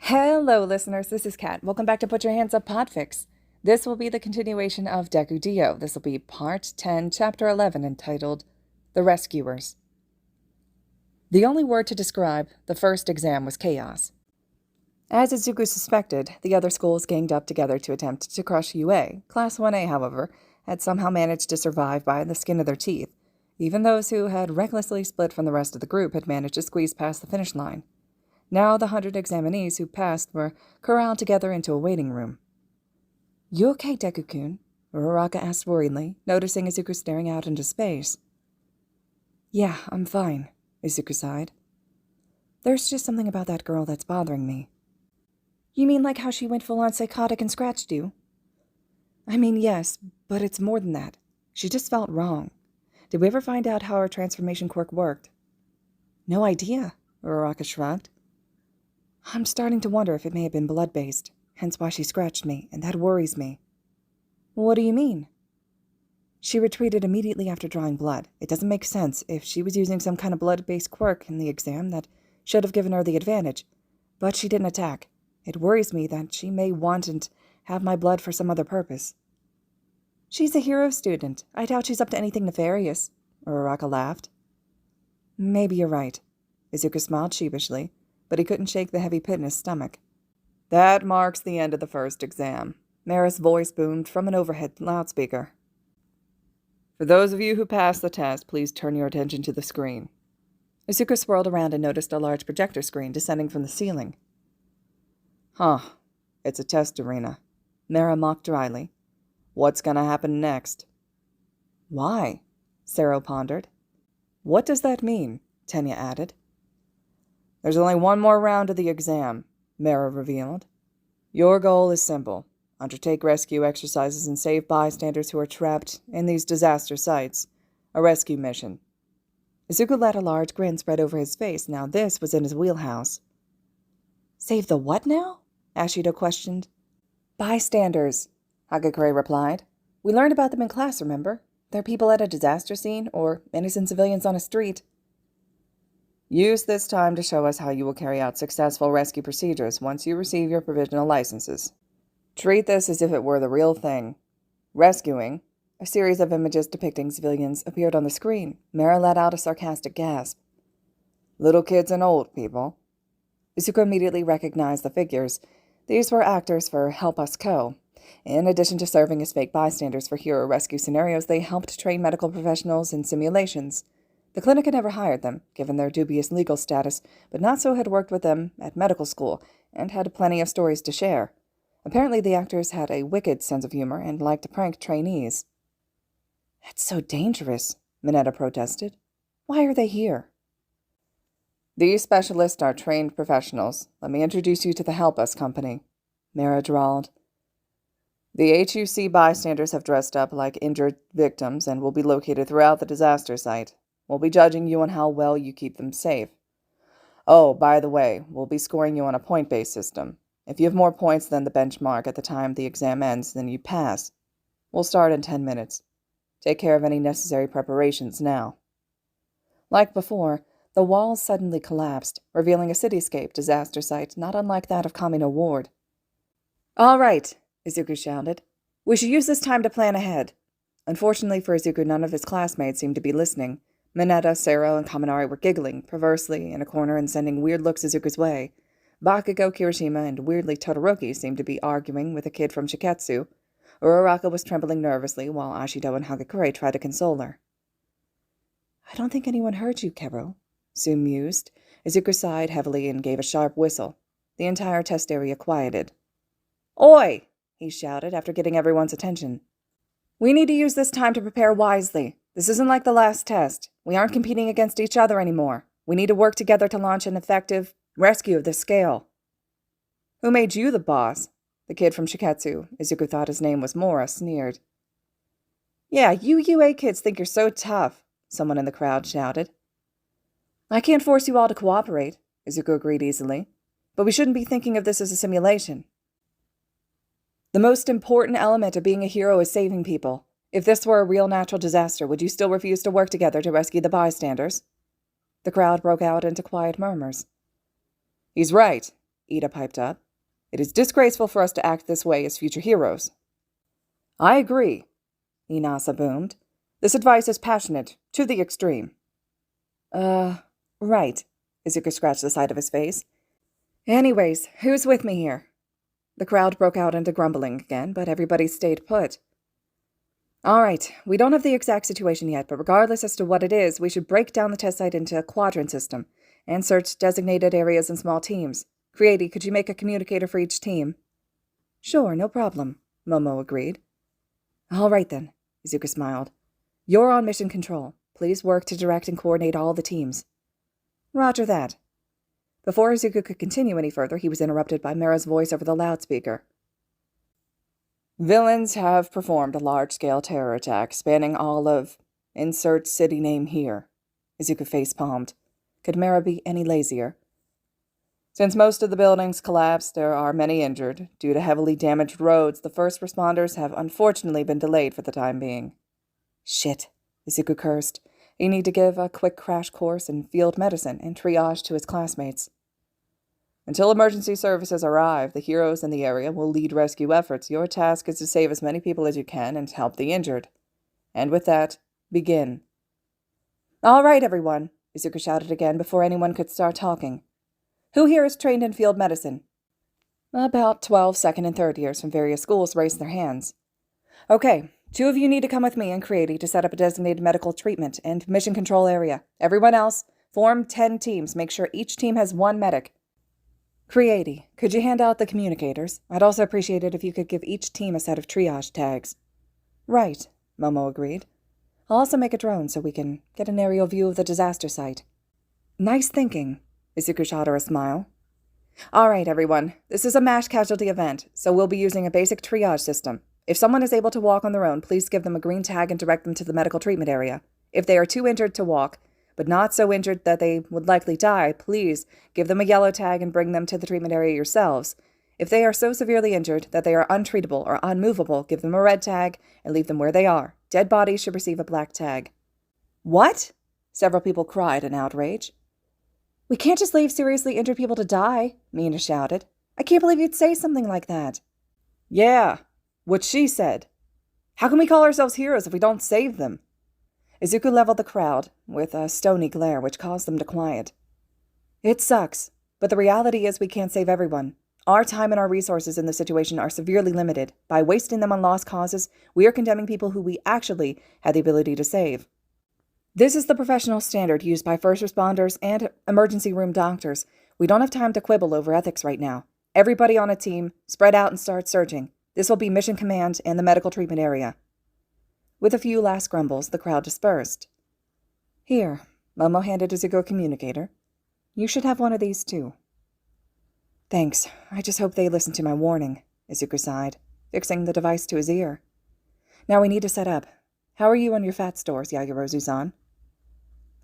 Hello, listeners. This is Kat. Welcome back to Put Your Hands Up Podfic. This will be the continuation of Deku D.O. This will be Part 10, Chapter 11, entitled The Rescuers. The only word to describe the first exam was chaos. As Izuku suspected, the other schools ganged up together to attempt to crush UA. Class 1A, however, had somehow managed to survive by the skin of their teeth. Even those who had recklessly split from the rest of the group had managed to squeeze past the finish line. Now the 100 examinees who passed were corralled together into a waiting room. "You okay, Deku-kun?" Uraraka asked worriedly, noticing Izuku staring out into space. "Yeah, I'm fine," Izuku sighed. "There's just something about that girl that's bothering me." "You mean like how she went full-on psychotic and scratched you?" "I mean, yes, but it's more than that. She just felt wrong. Did we ever find out how her transformation quirk worked?" "No idea," Uraraka shrugged. "I'm starting to wonder if it may have been blood-based, hence why she scratched me, and that worries me." "What do you mean?" "She retreated immediately after drawing blood. It doesn't make sense. If she was using some kind of blood-based quirk in the exam, that should have given her the advantage. But she didn't attack. It worries me that she may want and have my blood for some other purpose." "She's a hero student. I doubt she's up to anything nefarious," Uraraka laughed. "Maybe you're right." Izuku smiled sheepishly, but he couldn't shake the heavy pit in his stomach. "That marks the end of the first exam," Mara's voice boomed from an overhead loudspeaker. "For those of you who passed the test, please turn your attention to the screen." Izuku swirled around and noticed a large projector screen descending from the ceiling. It's a test arena," Mara mocked dryly. "What's gonna happen next?" "Why?" Sero pondered. "What does that mean?" Tenya added. "There's only one more round of the exam," Mara revealed. "Your goal is simple. Undertake rescue exercises and save bystanders who are trapped in these disaster sites. A rescue mission." Izuku let a large grin spread over his face. Now this was in his wheelhouse. "Save the what now?" Ashido questioned. "Bystanders," Hagakure replied. "We learned about them in class, remember? They're people at a disaster scene or innocent civilians on a street." "Use this time to show us how you will carry out successful rescue procedures once you receive your provisional licenses. Treat this as if it were the real thing. Rescuing." A series of images depicting civilians appeared on the screen. Mara let out a sarcastic gasp. "Little kids and old people." Izuku immediately recognized the figures. These were actors for Help Us Co. In addition to serving as fake bystanders for hero rescue scenarios, they helped train medical professionals in simulations. The clinic had never hired them, given their dubious legal status, but Natsu had worked with them at medical school and had plenty of stories to share. Apparently the actors had a wicked sense of humor and liked to prank trainees. "That's so dangerous," Mineta protested. "Why are they here?" "These specialists are trained professionals. Let me introduce you to the Help Us Company," Mara drawled. "The HUC bystanders have dressed up like injured victims and will be located throughout the disaster site. We'll be judging you on how well you keep them safe. Oh, by the way, we'll be scoring you on a point-based system. If you have more points than the benchmark at the time the exam ends, then you pass. We'll start in 10 minutes. Take care of any necessary preparations now." Like before, the walls suddenly collapsed, revealing a cityscape disaster site not unlike that of Kamino Ward. "All right," Izuku shouted. "We should use this time to plan ahead." Unfortunately for Izuku, none of his classmates seemed to be listening. Mineta, Sero, and Kaminari were giggling, perversely, in a corner and sending weird looks Izuku's way. Bakugo, Kirishima, and weirdly Todoroki seemed to be arguing with a kid from Shiketsu. Uraraka was trembling nervously, while Ashido and Hagakure tried to console her. "I don't think anyone heard you, Kero," Sue mused. Izuku sighed heavily and gave a sharp whistle. The entire test area quieted. "Oi!" he shouted after getting everyone's attention. "We need to use this time to prepare wisely. This isn't like the last test. We aren't competing against each other anymore. We need to work together to launch an effective rescue of this scale." "Who made you the boss?" The kid from Shiketsu, Izuku thought his name was Mora, sneered. "Yeah, you UA kids think you're so tough," someone in the crowd shouted. "I can't force you all to cooperate," Izuku agreed easily. "But we shouldn't be thinking of this as a simulation. The most important element of being a hero is saving people. If this were a real natural disaster, would you still refuse to work together to rescue the bystanders?" The crowd broke out into quiet murmurs. "He's right," Ida piped up. It is disgraceful for us to act this way as future heroes. I agree, Inasa boomed. This advice is passionate, to the extreme. Right, Izuku scratched the side of his face. Anyways, who's with me here? The crowd broke out into grumbling again, but everybody stayed put. All right, we don't have the exact situation yet, but regardless as to what it is, we should break down the test site into a quadrant system and search designated areas in small teams. Creati, could you make a communicator for each team? Sure, no problem, Momo agreed. All right then, Izuku smiled. You're on mission control. Please work to direct and coordinate all the teams. Roger that. Before Izuku could continue any further, he was interrupted by Mera's voice over the loudspeaker. Villains have performed a large-scale terror attack spanning all of... Insert city name here. Izuku face-palmed. Could Mera be any lazier? Since most of the buildings collapsed, there are many injured. Due to heavily damaged roads, the first responders have unfortunately been delayed for the time being. Shit, Izuku cursed. You need to give a quick crash course in field medicine and triage to his classmates. Until emergency services arrive, the heroes in the area will lead rescue efforts. Your task is to save as many people as you can and help the injured. And with that, begin. All right, everyone, Izuku shouted again before anyone could start talking. Who here is trained in field medicine? About 12 second and third years from various schools raised their hands. Okay, 2 of you need to come with me and Creati to set up a designated medical treatment and mission control area. Everyone else, form 10 teams. Make sure each team has 1 medic. Creati, could you hand out the communicators? I'd also appreciate it if you could give each team a set of triage tags. Right, Momo agreed. I'll also make a drone so we can get an aerial view of the disaster site. Nice thinking, Izuku shot her a smile. All right, everyone. This is a mass casualty event, so we'll be using a basic triage system. If someone is able to walk on their own, please give them a green tag and direct them to the medical treatment area. If they are too injured to walk, but not so injured that they would likely die, please give them a yellow tag and bring them to the treatment area yourselves. If they are so severely injured that they are untreatable or unmovable, give them a red tag and leave them where they are. Dead bodies should receive a black tag. What? Several people cried in outrage. We can't just leave seriously injured people to die, Mina shouted. I can't believe you'd say something like that. Yeah, what she said. How can we call ourselves heroes if we don't save them? Izuku leveled the crowd with a stony glare which caused them to quiet. It sucks, but the reality is we can't save everyone. Our time and our resources in this situation are severely limited. By wasting them on lost causes, we are condemning people who we actually had the ability to save. This is the professional standard used by first responders and emergency room doctors. We don't have time to quibble over ethics right now. Everybody on a team, spread out and start searching. This will be Mission Command and the medical treatment area. With a few last grumbles, the crowd dispersed. Here, Momo handed Izuku a communicator. You should have one of these too. Thanks. I just hope they listen to my warning, Izuku sighed, fixing the device to his ear. Now we need to set up. How are you on your fat stores, Yaguro-Zuzan?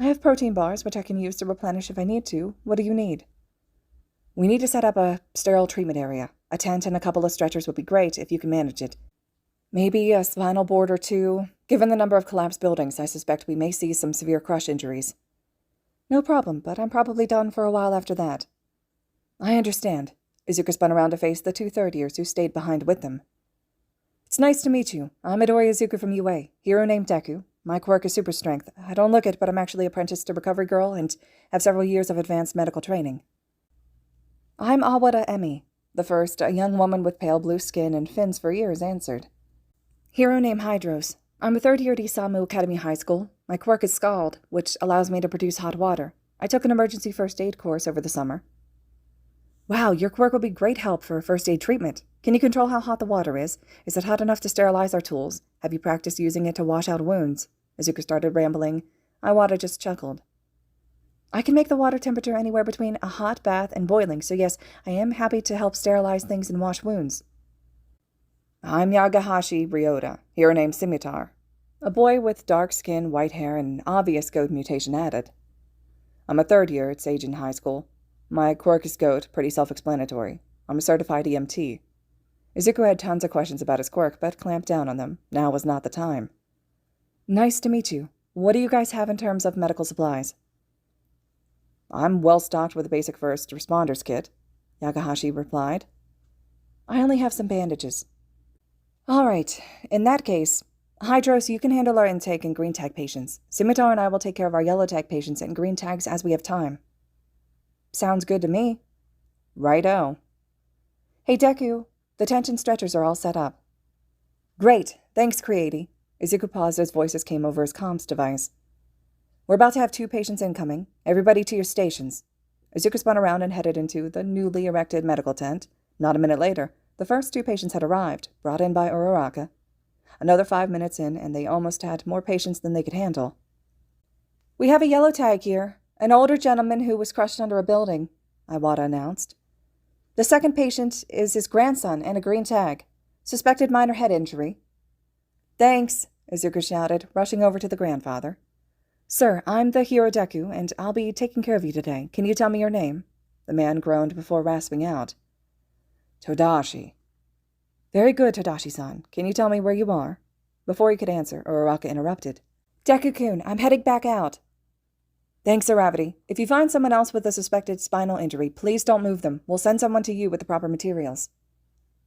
I have protein bars, which I can use to replenish if I need to. What do you need? We need to set up a sterile treatment area. A tent and a couple of stretchers would be great if you can manage it. Maybe a spinal board or 2. Given the number of collapsed buildings, I suspect we may see some severe crush injuries. No problem, but I'm probably done for a while after that. I understand. Izuku spun around to face the 2 third years who stayed behind with them. It's nice to meet you. I'm Midori Izuku from UA, hero named Deku. My quirk is super strength. I don't look it, but I'm actually apprenticed to Recovery Girl and have several years of advanced medical training. I'm Awada Emi, the first, a young woman with pale blue skin and fins for ears, answered. Hero named Hydros. I'm a 3rd year at Isamu Academy High School. My quirk is Scald, which allows me to produce hot water. I took an emergency first aid course over the summer. Wow, your quirk will be great help for first aid treatment. Can you control how hot the water is? Is it hot enough to sterilize our tools? Have you practiced using it to wash out wounds? Izuku started rambling. Iwata just chuckled. I can make the water temperature anywhere between a hot bath and boiling, so yes, I am happy to help sterilize things and wash wounds. I'm Yagahashi Ryota, hero named Scimitar. A boy with dark skin, white hair, and obvious goat mutation added. I'm a 3rd year at Seijin High School. My quirk is goat, pretty self-explanatory. I'm a certified EMT. Izuku had tons of questions about his quirk, but clamped down on them. Now was not the time. Nice to meet you. What do you guys have in terms of medical supplies? I'm well stocked with a basic first responders kit. Yakahashi replied. I only have some bandages. All right, in that case, Hydros, you can handle our intake and green tag patients. Scimitar and I will take care of our yellow tag patients and green tags as we have time. Sounds good to me. Righto. Hey, Deku, the tension stretchers are all set up. Great, thanks, Creati. Izuku paused as voices came over his comms device. We're about to have 2 patients incoming. Everybody to your stations. Izuku spun around and headed into the newly erected medical tent. Not a minute later, the first 2 patients had arrived, brought in by Uraraka. Another 5 minutes in, and they almost had more patients than they could handle. We have a yellow tag here, an older gentleman who was crushed under a building, Iwata announced. The second patient is his grandson and a green tag. Suspected minor head injury. Thanks, Izuku shouted, rushing over to the grandfather. Sir, I'm the hero Deku, and I'll be taking care of you today. Can you tell me your name? The man groaned before rasping out. Todashi. Very good, Todashi-san. Can you tell me where you are? Before he could answer, Uraraka interrupted. Deku-kun, I'm heading back out. Thanks, Aravati. If you find someone else with a suspected spinal injury, please don't move them. We'll send someone to you with the proper materials.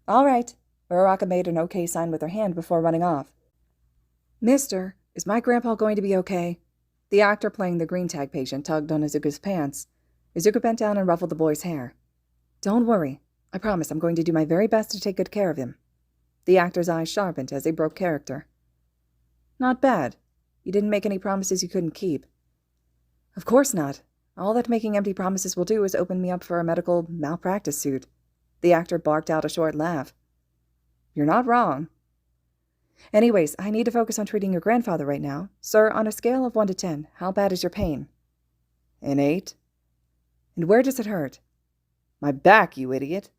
All right. Uraraka made an okay sign with her hand before running off. Mister, is my grandpa going to be okay? The actor playing the green tag patient tugged on Izuku's pants. Izuku bent down and ruffled the boy's hair. Don't worry. I promise I'm going to do my very best to take good care of him. The actor's eyes sharpened as he broke character. Not bad. You didn't make any promises you couldn't keep. Of course not. All that making empty promises will do is open me up for a medical malpractice suit. The actor barked out a short laugh. You're not wrong. Anyways, I need to focus on treating your grandfather right now. Sir, on a scale of 1 to 10, how bad is your pain? An 8. And where does it hurt? My back, you idiot.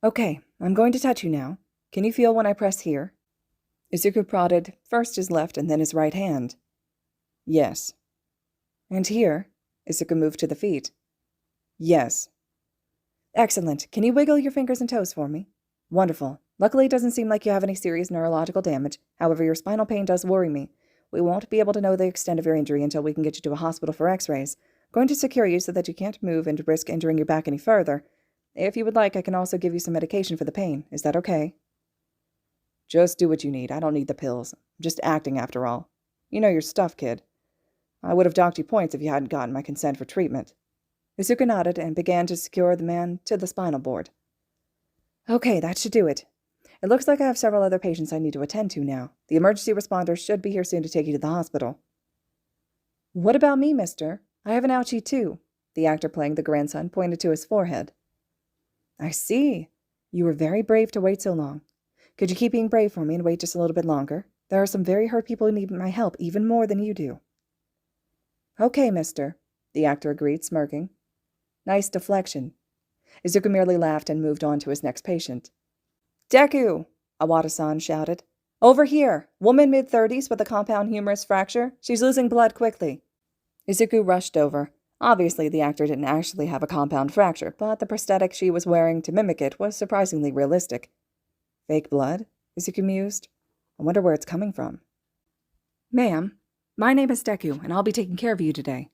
Okay, I'm going to touch you now. Can you feel when I press here? Izuku prodded first his left and then his right hand. Yes. And here? Izuku moved to the feet. Yes. Excellent. Can you wiggle your fingers and toes for me? Wonderful. Luckily, it doesn't seem like you have any serious neurological damage. However, your spinal pain does worry me. We won't be able to know the extent of your injury until we can get you to a hospital for x-rays. Going to secure you so that you can't move and risk injuring your back any further. If you would like, I can also give you some medication for the pain. Is that okay? Just do what you need. I don't need the pills. I'm just acting after all. You know your stuff, kid. I would have docked you points if you hadn't gotten my consent for treatment. Izuku nodded and began to secure the man to the spinal board. Okay, that should do it. It looks like I have several other patients I need to attend to now. The emergency responders should be here soon to take you to the hospital. What about me, mister? I have an ouchie too. The actor playing the grandson pointed to his forehead. I see. You were very brave to wait so long. Could you keep being brave for me and wait just a little bit longer? There are some very hurt people who need my help even more than you do. Okay, mister, the actor agreed, smirking. Nice deflection. Izuku merely laughed and moved on to his next patient. Deku! Iwata-san shouted. Over here! Woman mid-30s with a compound humerus fracture. She's losing blood quickly. Izuku rushed over. Obviously, the actor didn't actually have a compound fracture, but the prosthetic she was wearing to mimic it was surprisingly realistic. Fake blood? Izuku mused. I wonder where it's coming from. Ma'am, my name is Deku, and I'll be taking care of you today.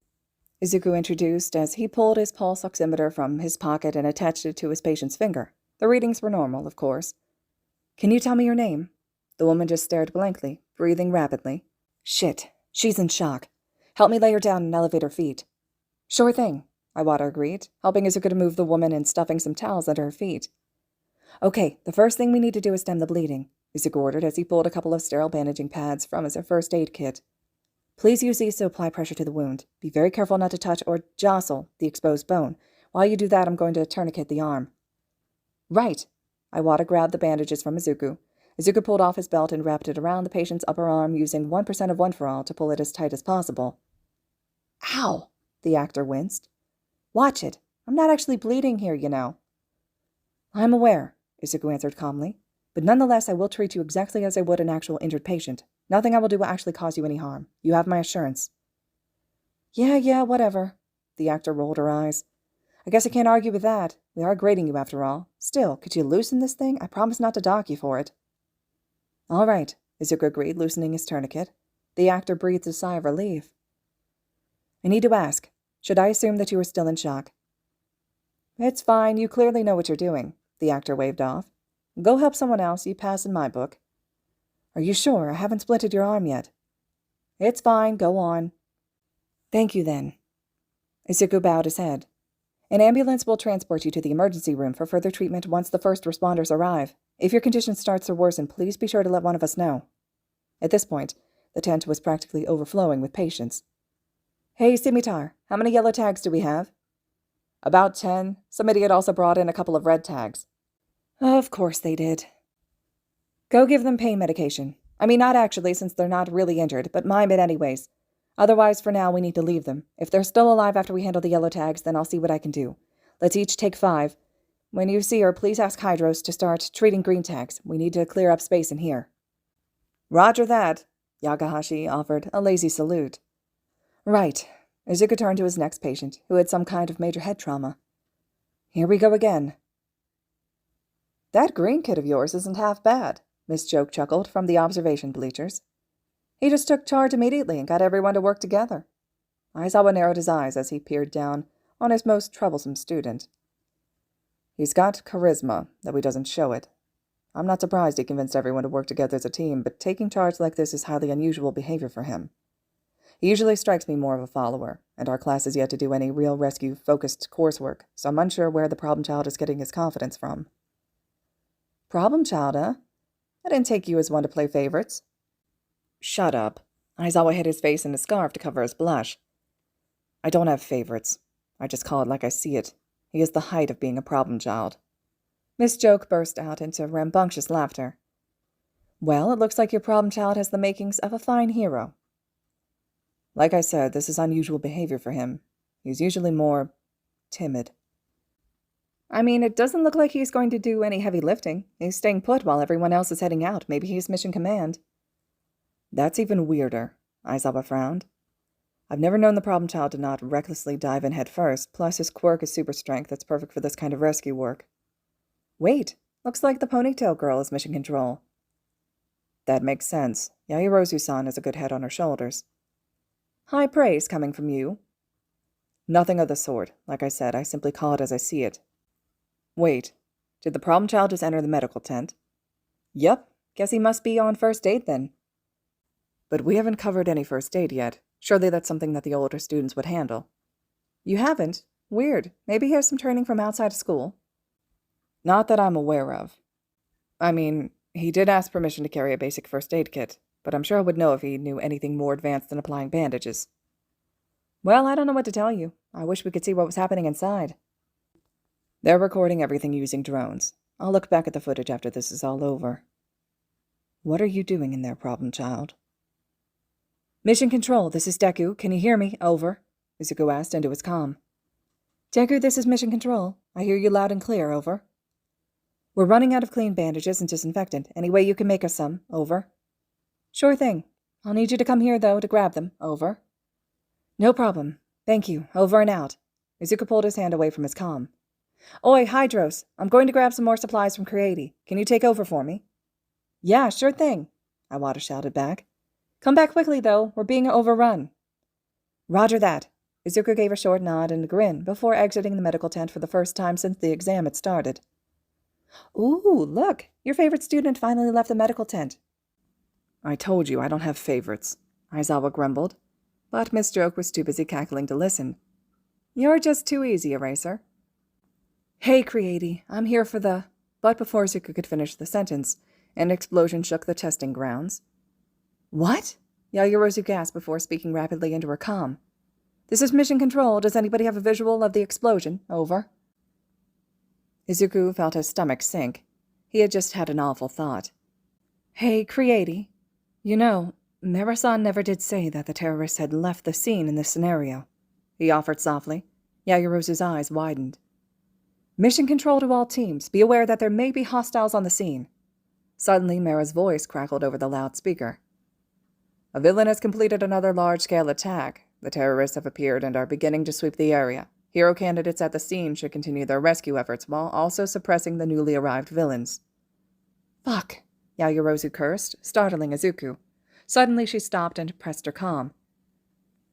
Izuku introduced as he pulled his pulse oximeter from his pocket and attached it to his patient's finger. The readings were normal, of course. Can you tell me your name? The woman just stared blankly, breathing rapidly. Shit, she's in shock. Help me lay her down and elevate her feet. Sure thing, Iwata agreed, helping Izuku to move the woman and stuffing some towels under her feet. Okay, the first thing we need to do is stem the bleeding, Izuku ordered as he pulled a couple of sterile bandaging pads from his first aid kit. Please use these to apply pressure to the wound. Be very careful not to touch or jostle the exposed bone. While you do that, I'm going to tourniquet the arm. Right. Iwata grabbed the bandages from Izuku. Izuku pulled off his belt and wrapped it around the patient's upper arm using 1% of One For All to pull it as tight as possible. Ow! The actor winced. Watch it. I'm not actually bleeding here, you know. I'm aware, Izuku answered calmly. But nonetheless, I will treat you exactly as I would an actual injured patient. Nothing I will do will actually cause you any harm. You have my assurance. Yeah, whatever. The actor rolled her eyes. I guess I can't argue with that. We are grading you after all. Still, could you loosen this thing? I promise not to dock you for it. All right, Izuku agreed, loosening his tourniquet. The actor breathed a sigh of relief. I need to ask, should I assume that you are still in shock? It's fine, you clearly know what you're doing, the actor waved off. Go help someone else, you pass in my book. Are you sure? I haven't splinted your arm yet. It's fine, go on. Thank you, then. Izuku bowed his head. An ambulance will transport you to the emergency room for further treatment once the first responders arrive. If your condition starts to worsen, please be sure to let one of us know. At this point, the tent was practically overflowing with patients. Hey, Scimitar, how many yellow tags do we have? About 10. Some idiot also brought in a couple of red tags. Of course they did. Go give them pain medication. I mean, not actually, since they're not really injured, but mime it anyways. Otherwise, for now, we need to leave them. If they're still alive after we handle the yellow tags, then I'll see what I can do. Let's each take 5. When you see her, please ask Hydros to start treating green tags. We need to clear up space in here. Roger that, Yagahashi offered a lazy salute. Right. Izuku turned to his next patient, who had some kind of major head trauma. Here we go again. That green kid of yours isn't half bad, Miss Joke chuckled from the observation bleachers. He just took charge immediately and got everyone to work together. Aizawa narrowed his eyes as he peered down on his most troublesome student. He's got charisma, though he doesn't show it. I'm not surprised he convinced everyone to work together as a team, but taking charge like this is highly unusual behavior for him. He usually strikes me more of a follower, and our class has yet to do any real rescue-focused coursework, so I'm unsure where the problem child is getting his confidence from. Problem child, huh? I didn't take you as one to play favorites. Shut up. Aizawa hid his face in a scarf to cover his blush. I don't have favorites. I just call it like I see it. He is the height of being a problem child. Miss Joke burst out into rambunctious laughter. Well, it looks like your problem child has the makings of a fine hero. Like I said, this is unusual behavior for him. He's usually more timid. I mean, it doesn't look like he's going to do any heavy lifting. He's staying put while everyone else is heading out. Maybe he's mission command. That's even weirder, Aizawa frowned. I've never known the problem child to not recklessly dive in head first, plus his quirk is super strength that's perfect for this kind of rescue work. Wait, looks like the ponytail girl is mission control. That makes sense. Yaoyorozu-san has a good head on her shoulders. High praise coming from you. Nothing of the sort. Like I said, I simply call it as I see it. Wait, did the problem child just enter the medical tent? Yep, guess he must be on first aid then. But we haven't covered any first aid yet. Surely that's something that the older students would handle. You haven't? Weird. Maybe he has some training from outside of school. Not that I'm aware of. I mean, he did ask permission to carry a basic first aid kit, but I'm sure I would know if he knew anything more advanced than applying bandages. Well, I don't know what to tell you. I wish we could see what was happening inside. They're recording everything using drones. I'll look back at the footage after this is all over. What are you doing in there, problem child? Mission Control, this is Deku. Can you hear me? Over. Izuku asked into his comm. Deku, this is Mission Control. I hear you loud and clear. Over. We're running out of clean bandages and disinfectant. Any way you can make us some? Over. Sure thing. I'll need you to come here, though, to grab them. Over. No problem. Thank you. Over and out. Izuku pulled his hand away from his comm. Oi, Hydros. I'm going to grab some more supplies from Creati. Can you take over for me? Yeah, sure thing, Iwata shouted back. Come back quickly, though. We're being overrun. Roger that. Izuku gave a short nod and a grin before exiting the medical tent for the first time since the exam had started. Ooh, look. Your favorite student finally left the medical tent. I told you I don't have favorites, Aizawa grumbled, but Miss Joke was too busy cackling to listen. You're just too easy, Eraser. Hey, Creati, I'm here for the... But before Izuku could finish the sentence, an explosion shook the testing grounds. What? Yaoyorozu gasped before speaking rapidly into her comm. This is Mission Control. Does anybody have a visual of the explosion? Over. Izuku felt his stomach sink. He had just had an awful thought. Hey, Creati. You know, Mera-san never did say that the terrorists had left the scene in this scenario, he offered softly. Yaoyorozu's eyes widened. Mission Control to all teams. Be aware that there may be hostiles on the scene. Suddenly, Mera's voice crackled over the loudspeaker. A villain has completed another large-scale attack. The terrorists have appeared and are beginning to sweep the area. Hero candidates at the scene should continue their rescue efforts while also suppressing the newly arrived villains. Fuck, Yaoyorozu cursed, startling Izuku. Suddenly she stopped and pressed her comm.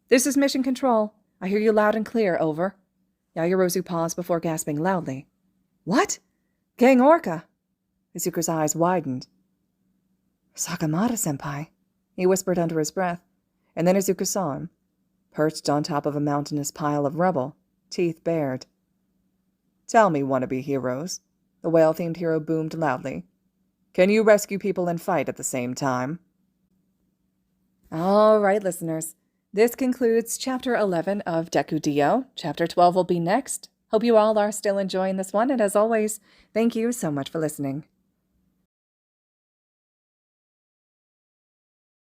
This is Mission Control. I hear you loud and clear. Over. Yaoyorozu paused before gasping loudly. What? Gang Orca! Izuku's eyes widened. Sakamata-senpai, he whispered under his breath, and then Izuku saw him, perched on top of a mountainous pile of rubble, teeth bared. Tell me, wannabe heroes, the whale-themed hero boomed loudly. Can you rescue people and fight at the same time? All right, listeners. This concludes Chapter 11 of Deku D.O. Chapter 12 will be next. Hope you all are still enjoying this one, and as always, thank you so much for listening.